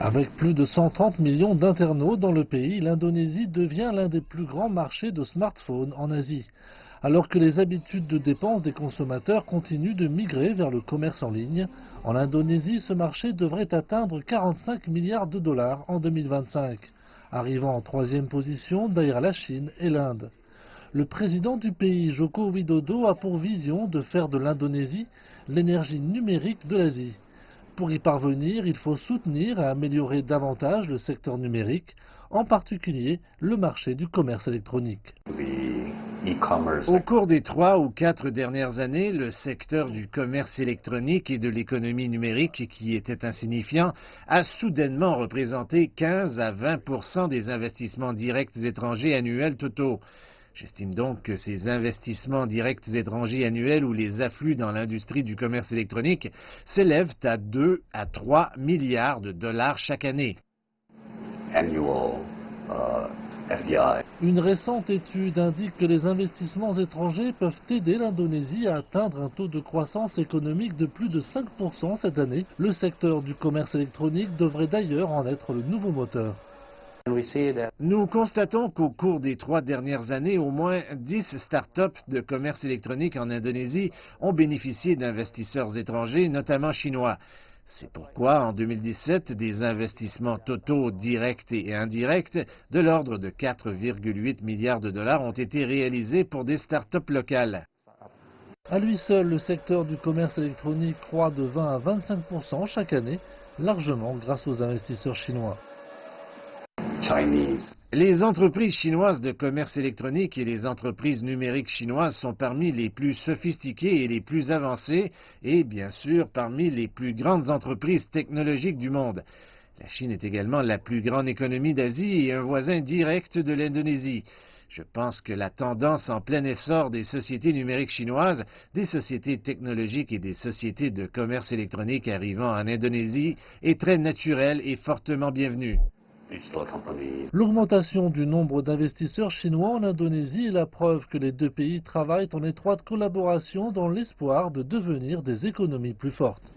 Avec plus de 130 millions d'internautes dans le pays, l'Indonésie devient l'un des plus grands marchés de smartphones en Asie. Alors que les habitudes de dépenses des consommateurs continuent de migrer vers le commerce en ligne, en Indonésie, ce marché devrait atteindre 45 milliards de dollars en 2025, arrivant en troisième position derrière la Chine et l'Inde. Le président du pays, Joko Widodo, a pour vision de faire de l'Indonésie l'énergie numérique de l'Asie. Pour y parvenir, il faut soutenir et améliorer davantage le secteur numérique, en particulier le marché du commerce électronique. Au cours des 3 ou 4 dernières années, le secteur du commerce électronique et de l'économie numérique, qui était insignifiant, a soudainement représenté 15 à 20% des investissements directs étrangers annuels totaux. J'estime donc que ces investissements directs étrangers annuels ou les afflux dans l'industrie du commerce électronique s'élèvent à 2 à 3 milliards de dollars chaque année. Une récente étude indique que les investissements étrangers peuvent aider l'Indonésie à atteindre un taux de croissance économique de plus de 5% cette année. Le secteur du commerce électronique devrait d'ailleurs en être le nouveau moteur. Nous constatons qu'au cours des 3 dernières années, au moins 10 start-up de commerce électronique en Indonésie ont bénéficié d'investisseurs étrangers, notamment chinois. C'est pourquoi, en 2017, des investissements totaux directs et indirects de l'ordre de 4,8 milliards de dollars ont été réalisés pour des start-up locales. À lui seul, le secteur du commerce électronique croît de 20 à 25% chaque année, largement grâce aux investisseurs chinois. Les entreprises chinoises de commerce électronique et les entreprises numériques chinoises sont parmi les plus sophistiquées et les plus avancées et, bien sûr, parmi les plus grandes entreprises technologiques du monde. La Chine est également la plus grande économie d'Asie et un voisin direct de l'Indonésie. Je pense que la tendance en plein essor des sociétés numériques chinoises, des sociétés technologiques et des sociétés de commerce électronique arrivant en Indonésie est très naturelle et fortement bienvenue. L'augmentation du nombre d'investisseurs chinois en Indonésie est la preuve que les deux pays travaillent en étroite collaboration dans l'espoir de devenir des économies plus fortes.